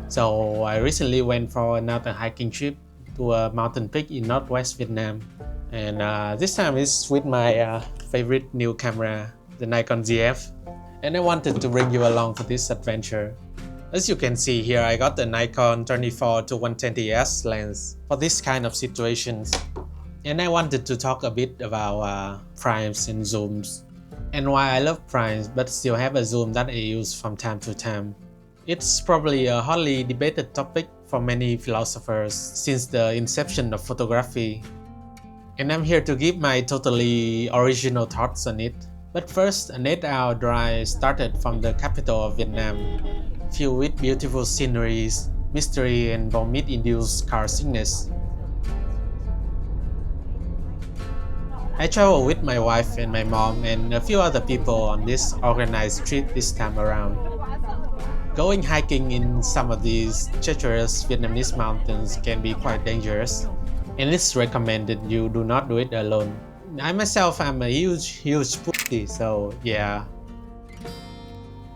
So I recently went for another hiking trip to a mountain peak in northwest Vietnam, and this time it's with my favorite new camera, the Nikon Zf, and I wanted to bring you along for this adventure. As you can see here, I got the Nikon 24-120S lens for this kind of situations, and I wanted to talk a bit about primes and zooms, and why I love primes but still have a zoom that I use from time to time. It's probably a hotly debated topic for many philosophers since the inception of photography, and I'm here to give my totally original thoughts on it. But first, an 8-hour drive started from the capital of Vietnam, filled with beautiful sceneries, mystery, and vomit-induced car sickness. I traveled with my wife and my mom and a few other people on this organized trip this time around. Going hiking in some of these treacherous Vietnamese mountains can be quite dangerous, and it's recommended you do not do it alone. I myself am a huge pussy, so yeah.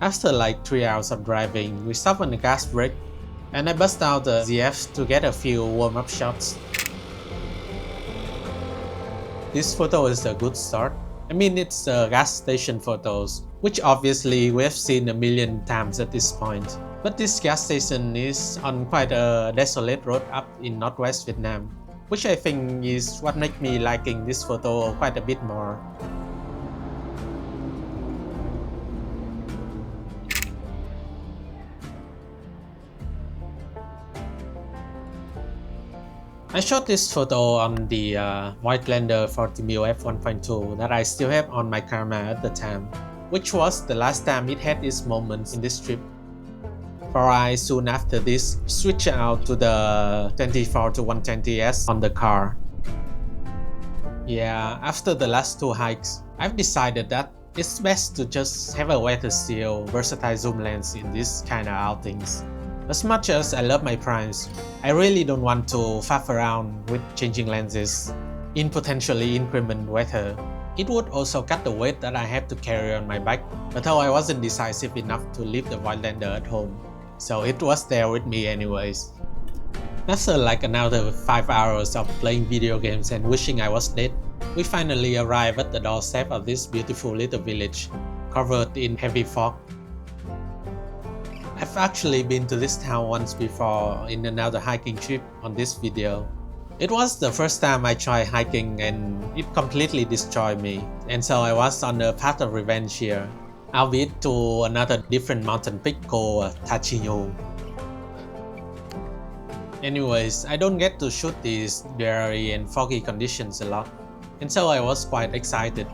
After like 3 hours of driving, we stopped on the gas break, and I bust out the ZF to get a few warm-up shots. This photo is a good start. I mean, it's gas station photos, which obviously we have seen a million times at this point. But this gas station is on quite a desolate road up in northwest Vietnam, which I think is what makes me liking this photo quite a bit more. I shot this photo on the Voigtlander 40mm f1.2 that I still have on my camera at the time, which was the last time it had its moments in this trip. For I soon after this switched out to the 24-120S on the car. Yeah, after the last two hikes, I've decided that it's best to just have a weather seal, versatile zoom lens in these kind of outings. As much as I love my primes, I really don't want to faff around with changing lenses in potentially inclement weather. It would also cut the weight that I have to carry on my bike, although I wasn't decisive enough to leave the Voigtlander at home, so it was there with me anyways. After like another 5 hours of playing video games and wishing I was dead, we finally arrived at the doorstep of this beautiful little village, covered in heavy fog. I've actually been to this town once before in another hiking trip on this video. It was the first time I tried hiking and it completely destroyed me, and so I was on the path of revenge here, albeit to another different mountain peak called Tachinho. Anyways, I don't get to shoot these dreary and foggy conditions a lot, and so I was quite excited.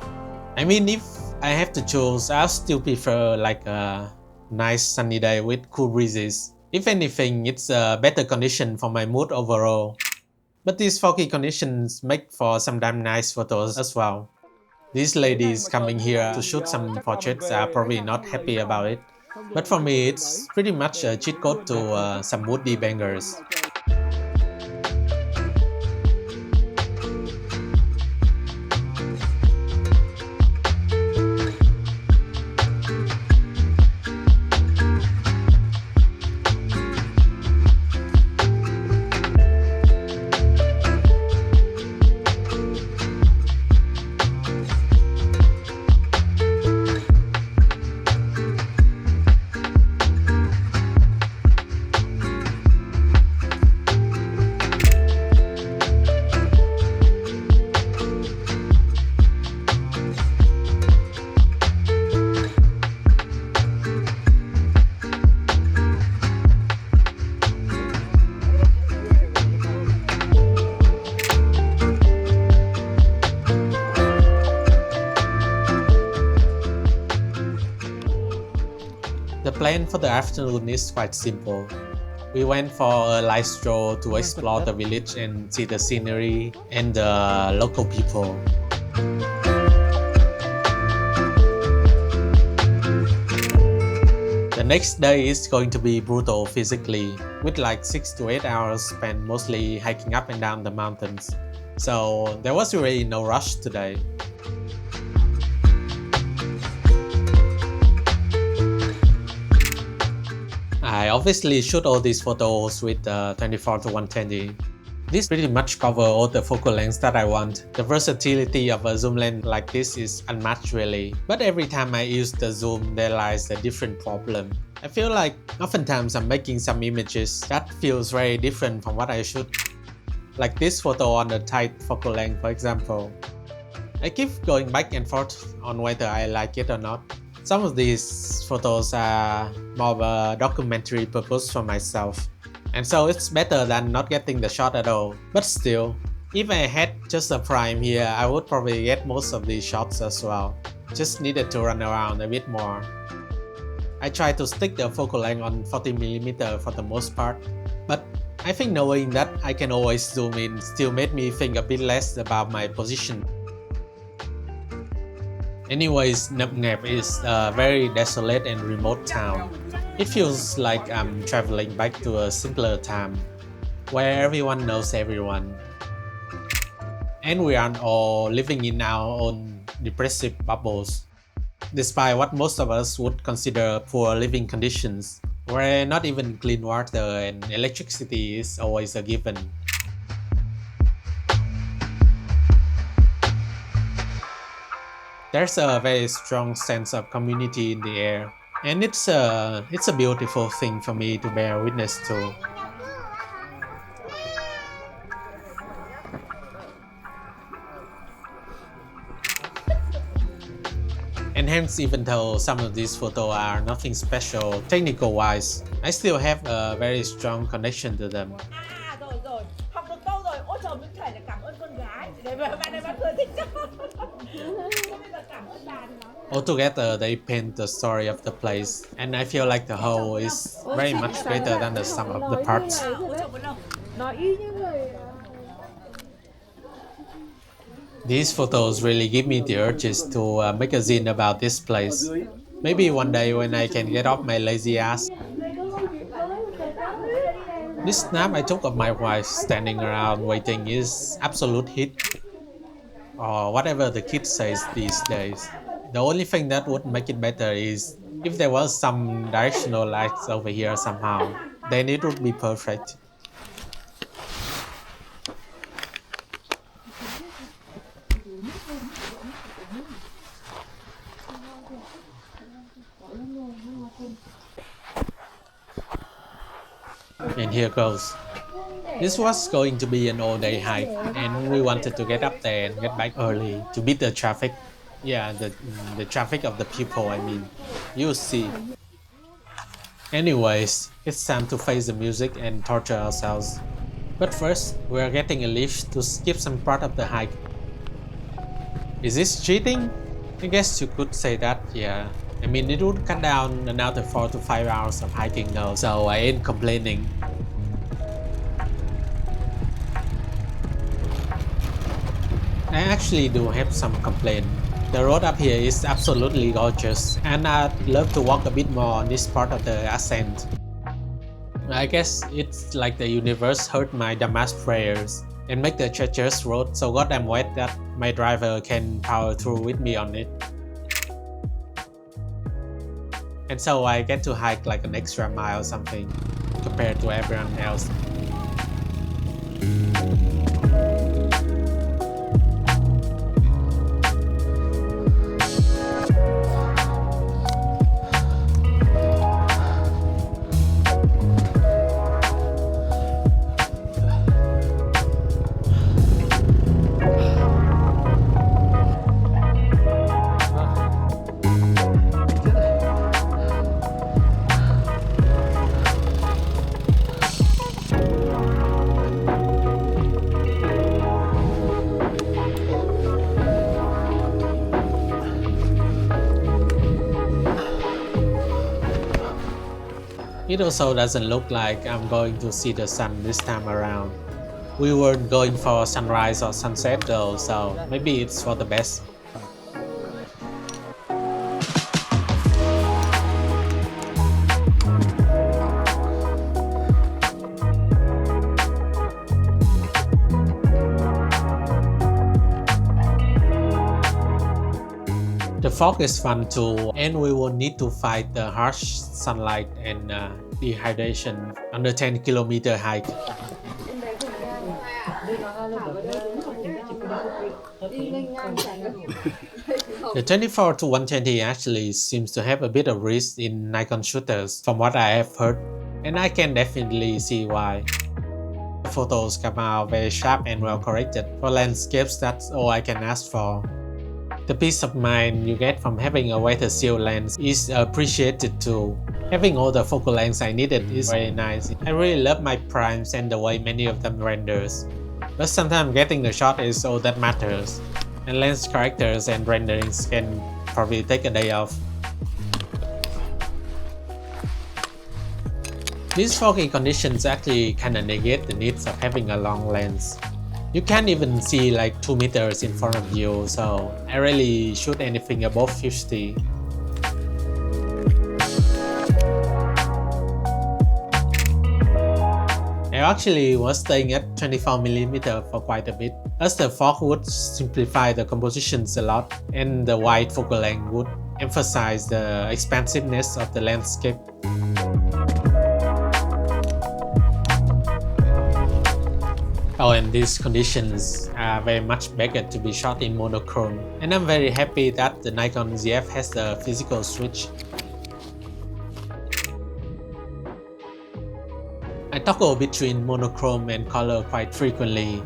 I mean, if I have to choose, I'll still prefer like a nice sunny day with cool breezes. If anything, it's a better condition for my mood overall. But these foggy conditions make for some damn nice photos as well. These ladies coming here to shoot some portraits are probably not happy about it. But for me, it's pretty much a cheat code to some would-be bangers. The plan for the afternoon is quite simple. We went for a light stroll to explore the village and see the scenery and the local people. The next day is going to be brutal physically, with like 6 to 8 hours spent mostly hiking up and down the mountains. So there was really no rush today. I obviously shoot all these photos with 24 to 120. This pretty much covers all the focal lengths that I want. The versatility of a zoom lens like this is unmatched really. But every time I use the zoom, there lies a different problem. I feel like oftentimes I'm making some images that feels very different from what I shoot. Like this photo on the tight focal length, for example. I keep going back and forth on whether I like it or not. Some of these photos are more of a documentary purpose for myself. And so it's better than not getting the shot at all. But still, if I had just a prime here, I would probably get most of these shots as well. Just needed to run around a bit more. I try to stick the focal length on 40mm for the most part. But I think knowing that I can always zoom in still made me think a bit less about my position. Anyways, Nep is a very desolate and remote town. It feels like I'm traveling back to a simpler time, where everyone knows everyone. And we aren't all living in our own depressive bubbles. Despite what most of us would consider poor living conditions, where not even clean water and electricity is always a given. There's a very strong sense of community in the air, and it's a beautiful thing for me to bear witness to. And hence, even though some of these photos are nothing special technical wise, I still have a very strong connection to them. Altogether, they paint the story of the place, and I feel like the whole is very much greater than the sum of the parts. These photos really give me the urges to make a zine about this place. Maybe one day when I can get off my lazy ass. This snap I took of my wife standing around waiting is absolute hit. Or whatever the kids says these days. The only thing that would make it better is if there was some directional lights over here somehow, then it would be perfect. And here goes. This was going to be an all-day hike, and we wanted to get up there and get back early to beat the traffic. Yeah, the traffic of the people, I mean. You'll see. Anyways, it's time to face the music and torture ourselves. But first, we're getting a lift to skip some part of the hike. Is this cheating? I guess you could say that, yeah. I mean, it would cut down another 4 to 5 hours of hiking though, so I ain't complaining. I actually do have some complaint. The road up here is absolutely gorgeous, and I'd love to walk a bit more on this part of the ascent. I guess it's like the universe heard my dumbass prayers and make the treacherous road so goddamn wet that my driver can power through with me on it. And so I get to hike like an extra mile or something compared to everyone else. It also doesn't look like I'm going to see the sun this time around. We weren't going for sunrise or sunset though, so maybe it's for the best. The fog is fun too, and we will need to fight the harsh sunlight and dehydration on the 10-kilometer hike. The 24 to 120 actually seems to have a bit of risk in Nikon shooters from what I have heard, and I can definitely see why. The photos come out very sharp and well corrected. For landscapes, that's all I can ask for. The peace of mind you get from having a wider seal lens is appreciated too. Having all the focal lengths I needed is very nice. I really love my primes and the way many of them renders. But sometimes getting the shot is all that matters, and lens characters and renderings can probably take a day off. These foggy conditions actually kinda negate the needs of having a long lens. You can't even see like 2 meters in front of you, so I rarely shoot anything above 50. I actually was staying at 24mm for quite a bit, as the fog would simplify the compositions a lot, and the wide focal length would emphasize the expansiveness of the landscape. Oh, and these conditions are very much better to be shot in monochrome, and I'm very happy that the Nikon Zf has the physical switch. I toggle between monochrome and color quite frequently.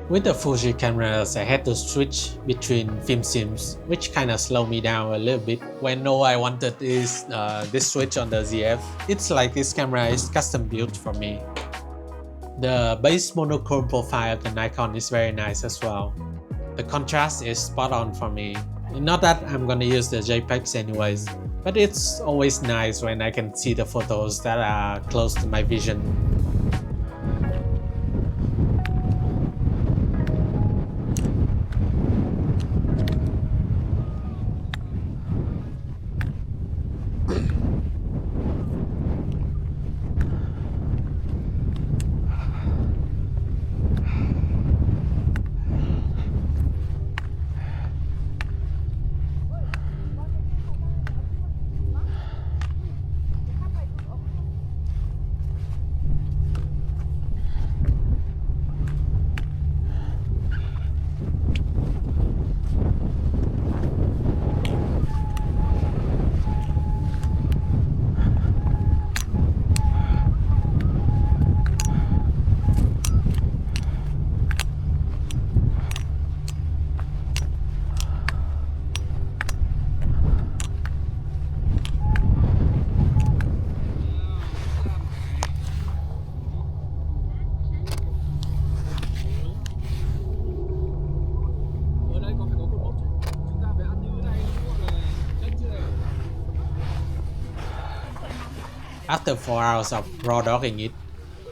With the Fuji cameras, I had to switch between film sims, which kinda slowed me down a little bit when all I wanted is this switch on the ZF. It's like this camera is custom built for me. The base monochrome profile of the Nikon is very nice as well. The contrast is spot on for me. Not that I'm gonna use the JPEGs anyways, but it's always nice when I can see the photos that are close to my vision. After 4 hours of raw dogging it,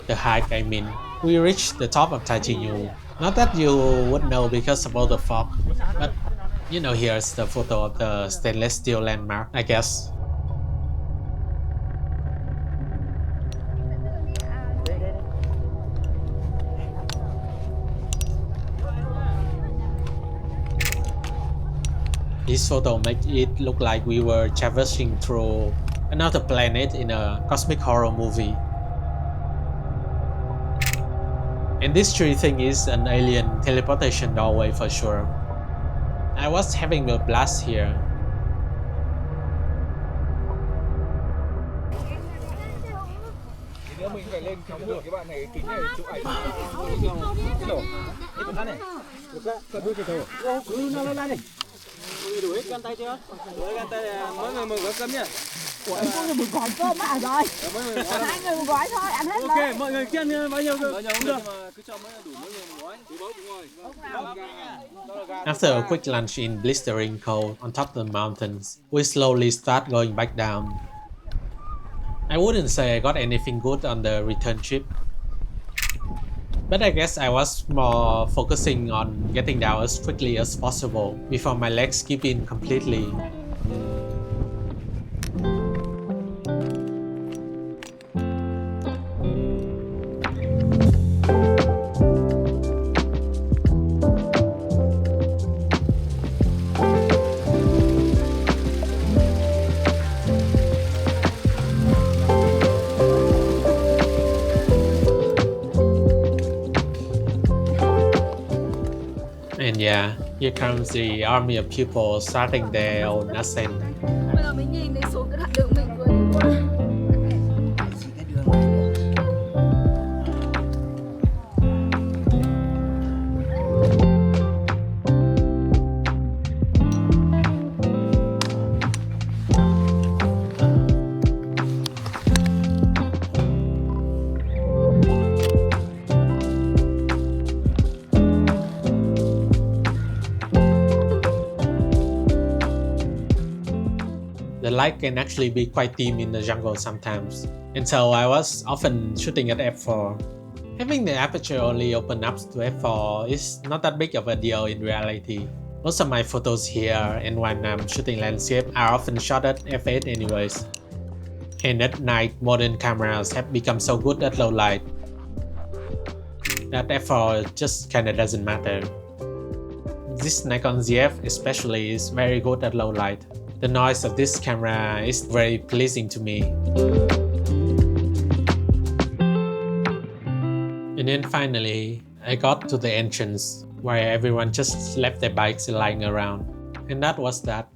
the hike I mean, we reached the top of Taijinyu. Not that you would know because of all the fog, but you know, here's the photo of the stainless steel landmark, I guess. This photo makes it look like we were traversing through another planet in a cosmic horror movie. And this tree thing is an alien teleportation doorway for sure. I was having a blast here. Mình phải lên chụp được cái bạn này, kính này chụp ảnh. Cái này. Được đưa cho thầy. Ô, cứ nó lên này. Đủ hết gan tay chưa? Đủ hết gan tay là mỗi người một gói cơm nhá. Ủa em có một gói cơm mà rồi. Hai người một gói thôi, ăn hết. Ok, mọi người kiêng bao nhiêu cơm? Bao nhiêu cũng được. Cứ cho mỗi đủ mỗi người một gói. Đúng rồi. After a quick lunch in blistering cold on top of the mountains, we slowly start going back down. I wouldn't say I got anything good on the return trip, but I guess I was more focusing on getting down as quickly as possible before my legs give in completely. And yeah, here comes the army of people starting their own ascent. Bây giờ mình nhìn thấy xuống cái đoạn đường mình vừa đi qua. Chỉ cái đường này nữa. The light can actually be quite dim in the jungle sometimes, and so I was often shooting at f4. Having the aperture only open up to f4 is not that big of a deal in reality. Most of my photos here and when I'm shooting landscape are often shot at f8 anyways. And at night, modern cameras have become so good at low light that f4 just kinda doesn't matter. This Nikon Zf especially is very good at low light. The noise of this camera is very pleasing to me. And then finally, I got to the entrance where everyone just left their bikes lying around. And that was that.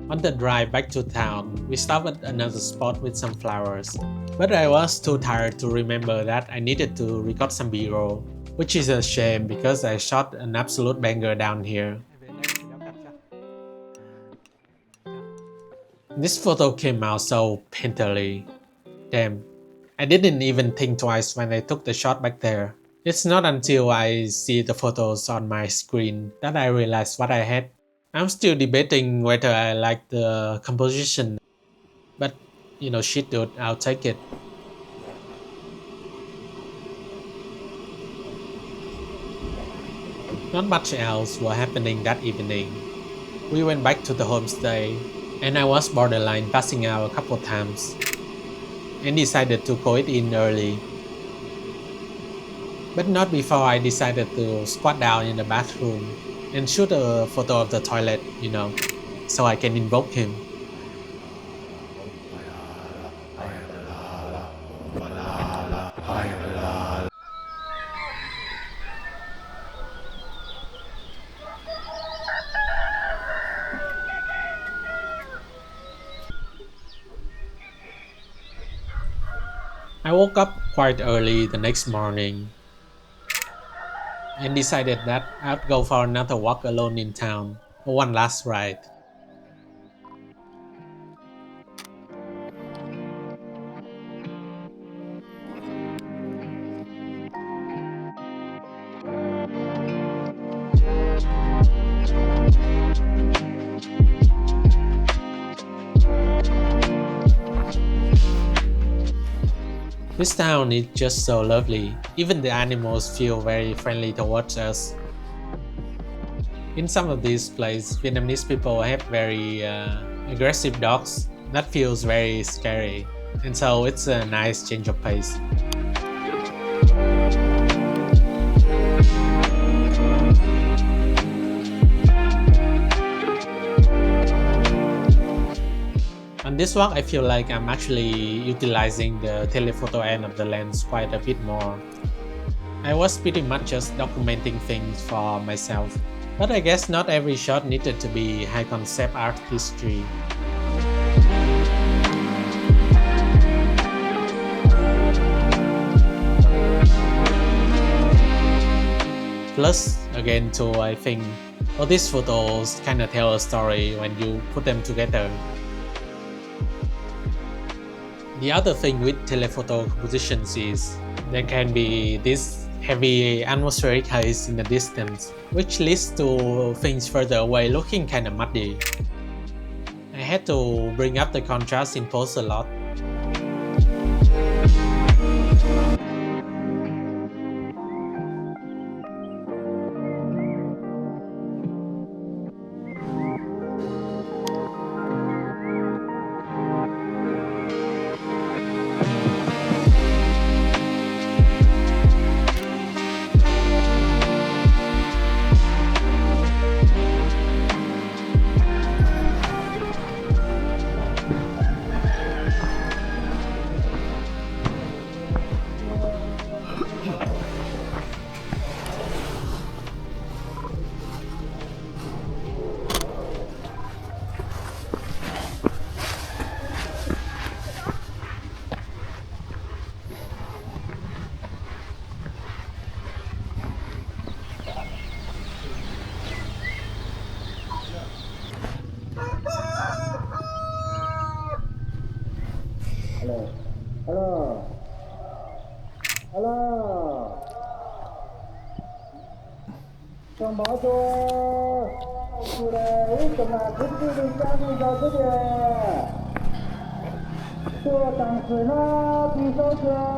On the drive back to town, we stopped at another spot with some flowers. But I was too tired to remember that I needed to record some B-roll, which is a shame because I shot an absolute banger down here. This photo came out so painterly. Damn, I didn't even think twice when I took the shot back there. It's not until I see the photos on my screen that I realize what I had. I'm still debating whether I like the composition, but shit dude, I'll take it. Not much else was happening that evening. We went back to the homestay, and I was borderline passing out a couple times, and decided to go in early. But not before I decided to squat down in the bathroom and shoot a photo of the toilet, so I can invoke him. I woke up quite early the next morning and decided that I'd go for another walk alone in town, one last ride. This town is just so lovely. Even the animals feel very friendly towards us. In some of these places, Vietnamese people have very aggressive dogs that feels very scary, and so it's a nice change of pace. On this walk, I feel like I'm actually utilizing the telephoto end of the lens quite a bit more. I was pretty much just documenting things for myself, but I guess not every shot needed to be high concept art history. Plus, again too, I think all these photos kinda tell a story when you put them together. The other thing with telephoto compositions is there can be this heavy atmospheric haze in the distance, which leads to things further away looking kinda muddy. I had to bring up the contrast in post a lot. Alo. Trong báo cho chủ đề ít cần là thích đi trang đi vào cái đề. Cho tăng sự nó thì sao chưa?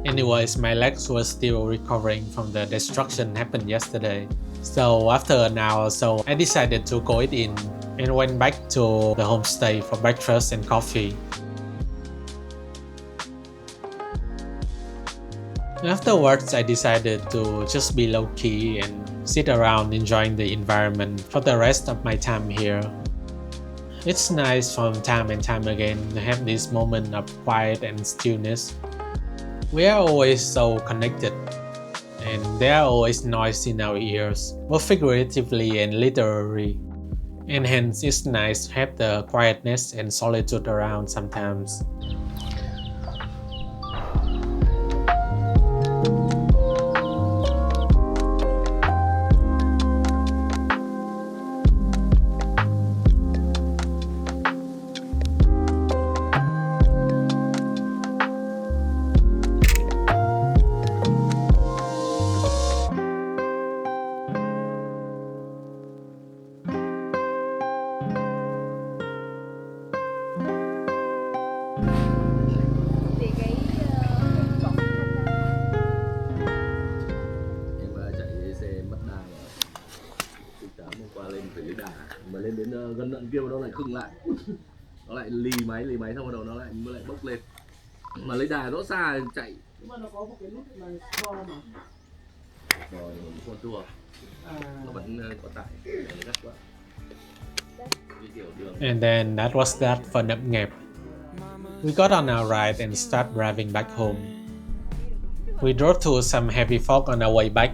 Anyways, my legs were still recovering from the destruction happened yesterday. So after an hour or so, I decided to go it in and went back to the homestay for breakfast and coffee. Afterwards, I decided to just be low-key and sit around enjoying the environment for the rest of my time here. It's nice from time and time again to have this moment of quiet and stillness. We are always so connected, and there are always noise in our ears, both figuratively and literally. And hence it's nice to have the quietness and solitude around sometimes. Mà lên đến gần đoạn kia nó lại khựng lại, nó lại lì máy xong bắt đầu nó lại mới lại bốc lên, mà lấy đà rõ xa chạy. Nhưng mà nó có một cái nút là đo mà. Rồi con tua nó vẫn có tải gắt quá. And then that was that for Nậm Ngẹp. We got on our ride and started driving back home. We drove to some heavy fog on our way back.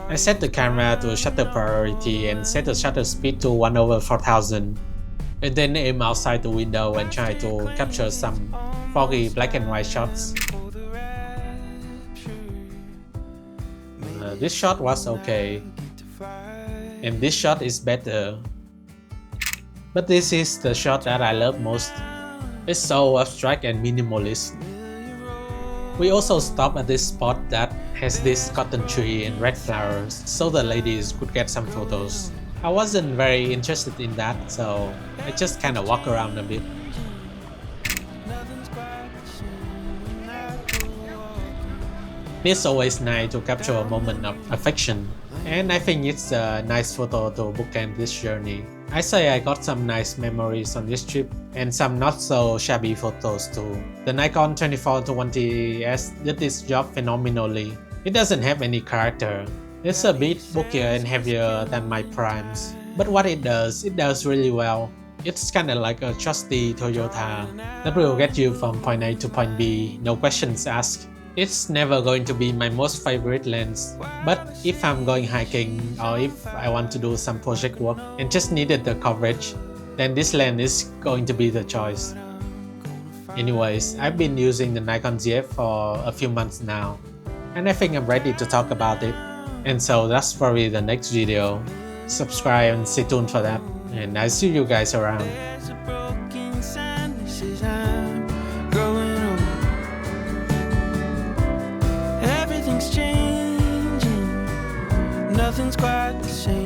I set the camera to shutter priority and set the shutter speed to 1/4000, and then aim outside the window and try to capture some foggy black and white shots. This shot was okay, and this shot is better. But this is the shot that I love most. It's so abstract and minimalist. We also stopped at this spot that has this cotton tree and red flowers, so the ladies could get some photos. I wasn't very interested in that, so I just kind of walk around a bit. It's always nice to capture a moment of affection, and I think it's a nice photo to bookend this journey. I say I got some nice memories on this trip and some not so shabby photos too. The Nikon 24-20S did this job phenomenally. It doesn't have any character. It's a bit bulkier and heavier than my primes. But what it does really well. It's kinda like a trusty Toyota that will get you from point A to point B, no questions asked. It's never going to be my most favorite lens, but if I'm going hiking or if I want to do some project work and just needed the coverage, then this lens is going to be the choice. Anyways, I've been using the Nikon Zf for a few months now, and I think I'm ready to talk about it, and so that's probably the next video. subscribe and stay tuned for that. And I'll see you guys around. There's a broken sign that says I'm growing old. Everything's changing, nothing's quite the same.